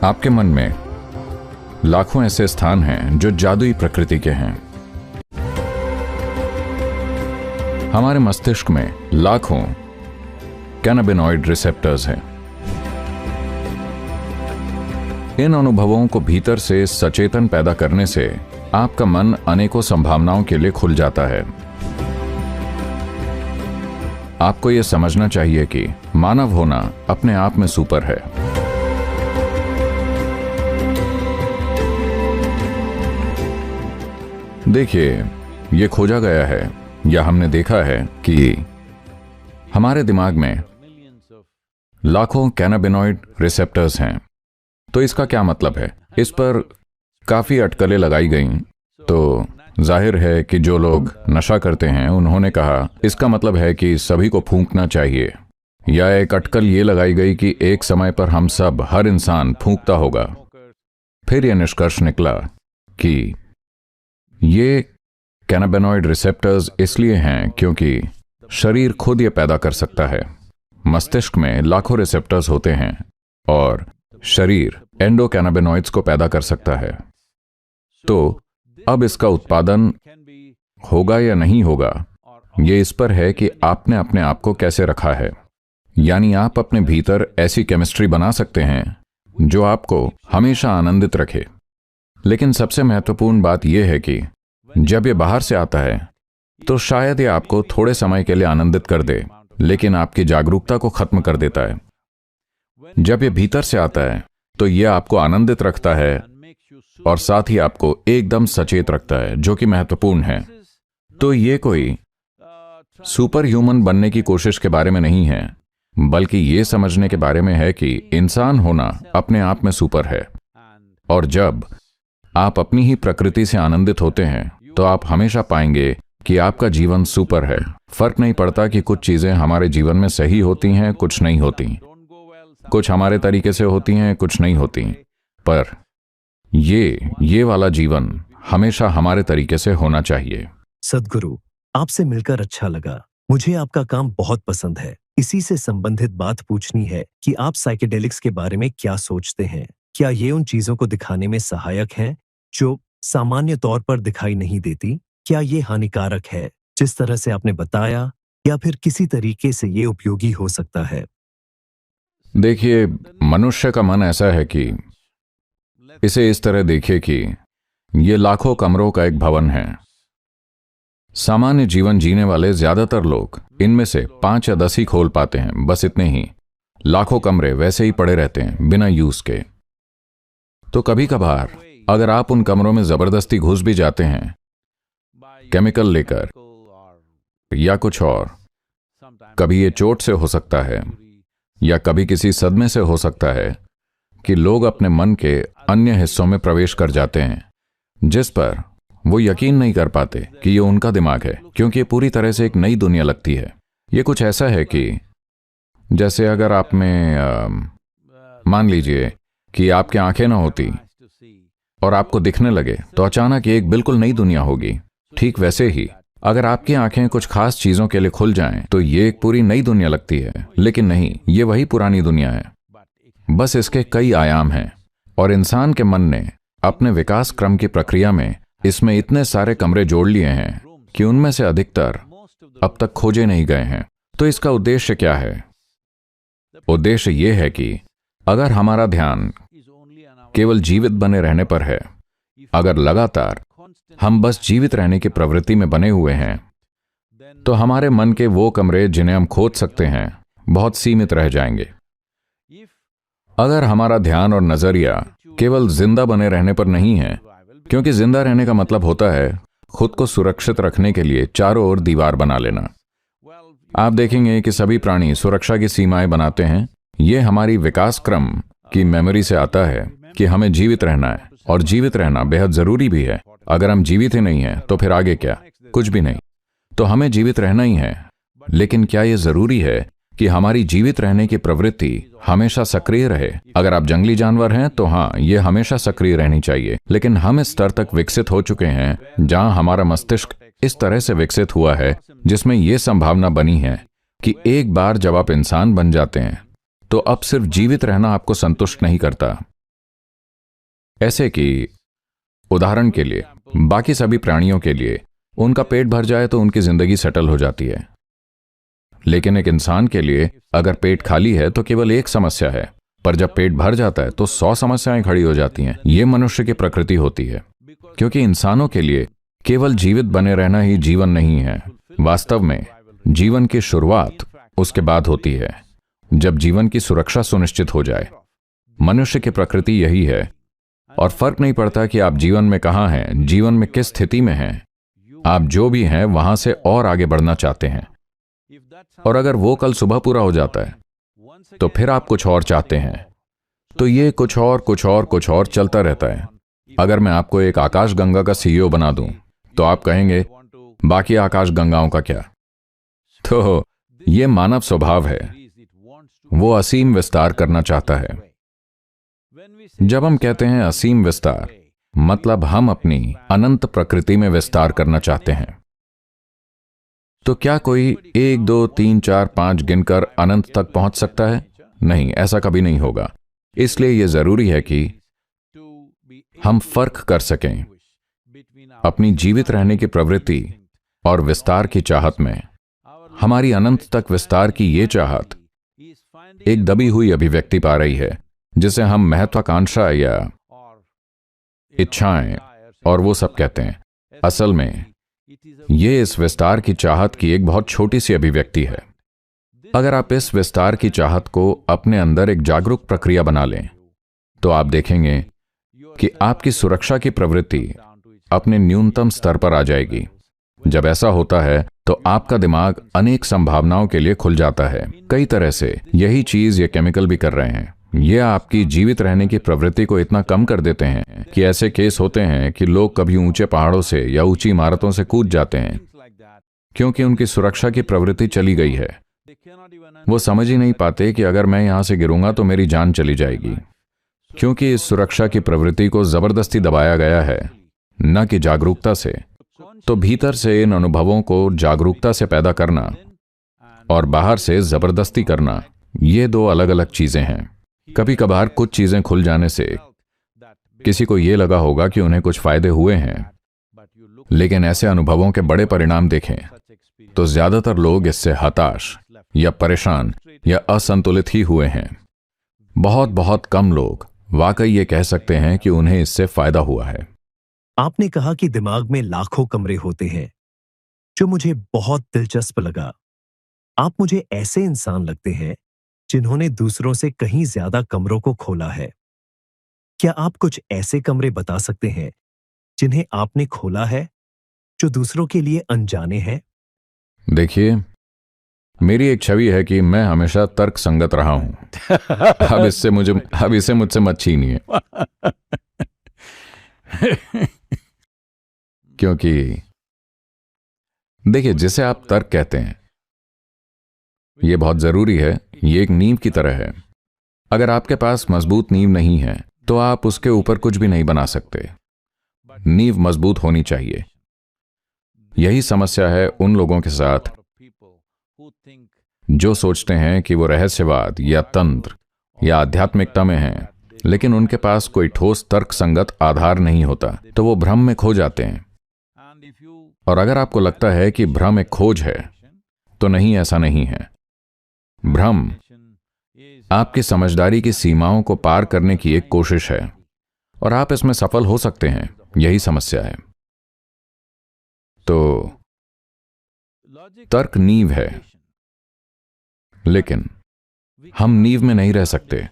आपके मन में लाखों ऐसे स्थान हैं जो जादुई प्रकृति के हैं। हमारे मस्तिष्क में लाखों कैनाबिनॉइड रिसेप्टर्स हैं। इन अनुभवों को भीतर से सचेतन पैदा करने से आपका मन अनेकों संभावनाओं के लिए खुल जाता है। आपको यह समझना चाहिए कि मानव होना अपने आप में सुपर है। देखिए, यह खोजा गया है या हमने देखा है कि हमारे दिमाग में लाखों कैनाबिनॉइड रिसेप्टर्स हैं। तो इसका क्या मतलब है? इस पर काफी अटकलें लगाई गईं। तो जाहिर है कि जो लोग नशा करते हैं उन्होंने कहा इसका मतलब है कि सभी को फूंकना चाहिए, या एक अटकल ये लगाई गई कि एक समय पर हम सब, हर इंसान फूंकता होगा। फिर यह निष्कर्ष निकला कि ये कैनाबिनॉइड रिसेप्टर्स इसलिए हैं क्योंकि शरीर खुद ये पैदा कर सकता है। मस्तिष्क में लाखों रिसेप्टर्स होते हैं और शरीर एंडोकैनाबिनॉइड्स को पैदा कर सकता है। तो अब इसका उत्पादन होगा या नहीं होगा, ये इस पर है कि आपने अपने आप को कैसे रखा है। यानी आप अपने भीतर ऐसी केमिस्ट्री बना सकते हैं जो आपको हमेशा आनंदित रखे। लेकिन सबसे महत्वपूर्ण बात यह है कि जब ये बाहर से आता है तो शायद ये आपको थोड़े समय के लिए आनंदित कर दे, लेकिन आपकी जागरूकता को खत्म कर देता है। जब ये भीतर से आता है तो यह आपको आनंदित रखता है और साथ ही आपको एकदम सचेत रखता है, जो कि महत्वपूर्ण है। तो ये कोई सुपर ह्यूमन बनने की कोशिश के बारे में नहीं है, बल्कि ये समझने के बारे में है कि इंसान होना अपने आप में सुपर है। और जब आप अपनी ही प्रकृति से आनंदित होते हैं तो आप हमेशा पाएंगे कि आपका जीवन सुपर है। फर्क नहीं पड़ता कि कुछ चीजें हमारे जीवन में सही होती हैं, कुछ नहीं होती, कुछ हमारे तरीके से होती हैं, कुछ नहीं होती, पर ये वाला जीवन हमेशा हमारे तरीके से होना चाहिए। सद्गुरु, आपसे मिलकर अच्छा लगा। मुझे आपका काम बहुत पसंद है। इसी से संबंधित बात पूछनी है कि आप साइकेडेलिक्स के बारे में क्या सोचते हैं? क्या ये उन चीजों को दिखाने में सहायक हैं जो सामान्य तौर पर दिखाई नहीं देती? क्या ये हानिकारक है जिस तरह से आपने बताया, या फिर किसी तरीके से ये उपयोगी हो सकता है? देखिए, मनुष्य का मन ऐसा है कि इसे इस तरह देखिए कि ये लाखों कमरों का एक भवन है। सामान्य जीवन जीने वाले ज्यादातर लोग इनमें से 5 या 10 ही खोल पाते हैं, बस इतने ही। लाखों कमरे वैसे ही पड़े रहते हैं बिना यूज के। तो कभी कभार अगर आप उन कमरों में जबरदस्ती घुस भी जाते हैं, केमिकल लेकर या कुछ और, कभी ये चोट से हो सकता है या कभी किसी सदमे से हो सकता है कि लोग अपने मन के अन्य हिस्सों में प्रवेश कर जाते हैं, जिस पर वो यकीन नहीं कर पाते कि ये उनका दिमाग है, क्योंकि ये पूरी तरह से एक नई दुनिया लगती है। ये कुछ ऐसा है कि जैसे अगर आप में मान लीजिए कि आपकी आंखें ना होती और आपको दिखने लगे तो अचानक एक बिल्कुल नई दुनिया होगी। ठीक वैसे ही अगर आपकी आंखें कुछ खास चीजों के लिए खुल जाएं तो ये एक पूरी नई दुनिया लगती है, लेकिन नहीं, ये वही पुरानी दुनिया है, बस इसके कई आयाम हैं। और इंसान के मन ने अपने विकास क्रम की प्रक्रिया में इसमें इतने सारे कमरे जोड़ लिए हैं कि उनमें से अधिकतर अब तक खोजे नहीं गए हैं। तो इसका उद्देश्य क्या है? उद्देश्य यह है कि अगर हमारा ध्यान केवल जीवित बने रहने पर है, अगर लगातार हम बस जीवित रहने की प्रवृत्ति में बने हुए हैं, तो हमारे मन के वो कमरे जिन्हें हम खोज सकते हैं बहुत सीमित रह जाएंगे। अगर हमारा ध्यान और नजरिया केवल जिंदा बने रहने पर नहीं है, क्योंकि जिंदा रहने का मतलब होता है खुद को सुरक्षित रखने के लिए चारों ओर दीवार बना लेना। आप देखेंगे कि सभी प्राणी सुरक्षा की सीमाएं बनाते हैं। यह हमारी विकास क्रम की मेमोरी से आता है कि हमें जीवित रहना है, और जीवित रहना बेहद जरूरी भी है। अगर हम जीवित ही नहीं हैं तो फिर आगे क्या? कुछ भी नहीं। तो हमें जीवित रहना ही है। लेकिन क्या यह जरूरी है कि हमारी जीवित रहने की प्रवृत्ति हमेशा सक्रिय रहे? अगर आप जंगली जानवर हैं तो हाँ, यह हमेशा सक्रिय रहनी चाहिए। लेकिन हम इस स्तर तक विकसित हो चुके हैं जहां हमारा मस्तिष्क इस तरह से विकसित हुआ है जिसमें यह संभावना बनी है कि एक बार जब आप इंसान बन जाते हैं तो अब सिर्फ जीवित रहना आपको संतुष्ट नहीं करता। ऐसे कि उदाहरण के लिए बाकी सभी प्राणियों के लिए उनका पेट भर जाए तो उनकी जिंदगी सेटल हो जाती है, लेकिन एक इंसान के लिए अगर पेट खाली है तो केवल एक समस्या है, पर जब पेट भर जाता है तो 100 समस्याएं खड़ी हो जाती हैं। ये मनुष्य की प्रकृति होती है, क्योंकि इंसानों के लिए केवल जीवित बने रहना ही जीवन नहीं है। वास्तव में जीवन की शुरुआत उसके बाद होती है, जब जीवन की सुरक्षा सुनिश्चित हो जाए। मनुष्य की प्रकृति यही है, और फर्क नहीं पड़ता कि आप जीवन में कहाँ हैं, जीवन में किस स्थिति में हैं, आप जो भी हैं वहां से और आगे बढ़ना चाहते हैं। और अगर वो कल सुबह पूरा हो जाता है तो फिर आप कुछ और चाहते हैं, तो ये कुछ और चलता रहता है। अगर मैं आपको एक आकाश गंगा का सीईओ बना दूं तो आप कहेंगे बाकी आकाश गंगाओं का क्या। तो ये मानव स्वभाव है, वो असीम विस्तार करना चाहता है। जब हम कहते हैं असीम विस्तार, मतलब हम अपनी अनंत प्रकृति में विस्तार करना चाहते हैं। तो क्या कोई 1 2 3 4 5 गिनकर अनंत तक पहुंच सकता है? नहीं, ऐसा कभी नहीं होगा। इसलिए यह जरूरी है कि हम फर्क कर सकें अपनी जीवित रहने की प्रवृत्ति और विस्तार की चाहत में। हमारी अनंत तक विस्तार की ये चाहत एक दबी हुई अभिव्यक्ति पा रही है, जिसे हम महत्वाकांक्षा या इच्छाएं और वो सब कहते हैं। असल में ये इस विस्तार की चाहत की एक बहुत छोटी सी अभिव्यक्ति है। अगर आप इस विस्तार की चाहत को अपने अंदर एक जागरूक प्रक्रिया बना लें तो आप देखेंगे कि आपकी सुरक्षा की प्रवृत्ति अपने न्यूनतम स्तर पर आ जाएगी। जब ऐसा होता है तो आपका दिमाग अनेक संभावनाओं के लिए खुल जाता है। कई तरह से यही चीज ये केमिकल भी कर रहे हैं। ये आपकी जीवित रहने की प्रवृत्ति को इतना कम कर देते हैं कि ऐसे केस होते हैं कि लोग कभी ऊंचे पहाड़ों से या ऊंची इमारतों से कूद जाते हैं, क्योंकि उनकी सुरक्षा की प्रवृत्ति चली गई है। वो समझ ही नहीं पाते कि अगर मैं यहां से गिरूंगा तो मेरी जान चली जाएगी, क्योंकि इस सुरक्षा की प्रवृत्ति को जबरदस्ती दबाया गया है, न कि जागरूकता से। तो भीतर से इन अनुभवों को जागरूकता से पैदा करना और बाहर से जबरदस्ती करना, ये दो अलग अलग चीजें हैं। कभी कभार कुछ चीजें खुल जाने से किसी को यह लगा होगा कि उन्हें कुछ फायदे हुए हैं, लेकिन ऐसे अनुभवों के बड़े परिणाम देखें तो ज्यादातर लोग इससे हताश या परेशान या असंतुलित ही हुए हैं। बहुत बहुत कम लोग वाकई ये कह सकते हैं कि उन्हें इससे फायदा हुआ है। आपने कहा कि दिमाग में लाखों कमरे होते हैं, जो मुझे बहुत दिलचस्प लगा। आप मुझे ऐसे इंसान लगते हैं जिन्होंने दूसरों से कहीं ज्यादा कमरों को खोला है। क्या आप कुछ ऐसे कमरे बता सकते हैं जिन्हें आपने खोला है, जो दूसरों के लिए अनजाने हैं? देखिए, मेरी एक छवि है कि मैं हमेशा तर्क संगत रहा हूं। अब इसे मुझसे मत छीनिए। क्योंकि देखिए, जिसे आप तर्क कहते हैं, यह बहुत जरूरी है। ये एक नींव की तरह है। अगर आपके पास मजबूत नींव नहीं है तो आप उसके ऊपर कुछ भी नहीं बना सकते। नींव मजबूत होनी चाहिए। यही समस्या है उन लोगों के साथ जो सोचते हैं कि वो रहस्यवाद या तंत्र या आध्यात्मिकता में हैं, लेकिन उनके पास कोई ठोस तर्क संगत आधार नहीं होता, तो वो भ्रम में खो जाते हैं। और अगर आपको लगता है कि भ्रम एक खोज है, तो नहीं, ऐसा नहीं है। भ्रम आपकी समझदारी की सीमाओं को पार करने की एक कोशिश है, और आप इसमें सफल हो सकते हैं। यही समस्या है। तो तर्क नींव है, लेकिन हम नींव में नहीं रह सकते।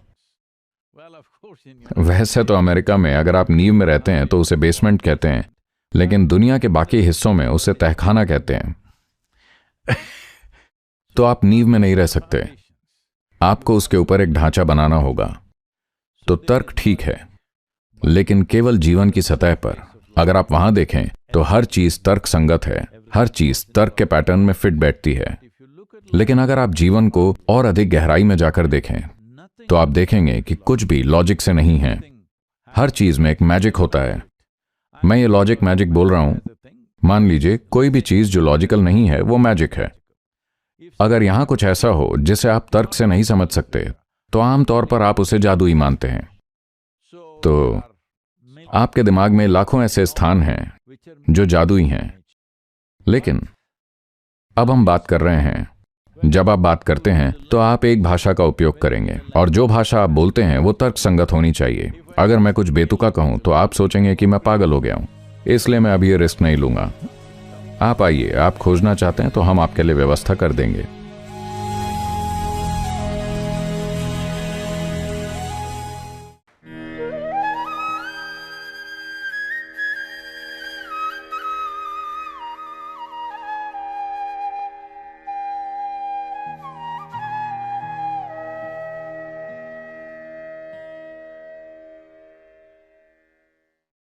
वैसे तो अमेरिका में अगर आप नींव में रहते हैं तो उसे बेसमेंट कहते हैं, लेकिन दुनिया के बाकी हिस्सों में उसे तहखाना कहते हैं। तो आप नींव में नहीं रह सकते, आपको उसके ऊपर एक ढांचा बनाना होगा। तो तर्क ठीक है, लेकिन केवल जीवन की सतह पर। अगर आप वहां देखें तो हर चीज तर्क संगत है, हर चीज तर्क के पैटर्न में फिट बैठती है। लेकिन अगर आप जीवन को और अधिक गहराई में जाकर देखें तो आप देखेंगे कि कुछ भी लॉजिक से नहीं है। हर चीज में एक मैजिक होता है। मैं ये लॉजिक मैजिक बोल रहा हूं। मान लीजिए कोई भी चीज जो लॉजिकल नहीं है वो मैजिक है। अगर यहां कुछ ऐसा हो जिसे आप तर्क से नहीं समझ सकते, तो आमतौर पर आप उसे जादुई मानते हैं। तो आपके दिमाग में लाखों ऐसे स्थान हैं जो जादुई हैं, लेकिन अब हम बात कर रहे हैं, जब आप बात करते हैं तो आप एक भाषा का उपयोग करेंगे और जो भाषा आप बोलते हैं वो तर्कसंगत होनी चाहिए। अगर मैं कुछ बेतुका कहूं तो आप सोचेंगे कि मैं पागल हो गया हूं, इसलिए मैं अभी ये रिस्क नहीं लूंगा। आप आइए, आप खोजना चाहते हैं तो हम आपके लिए व्यवस्था कर देंगे।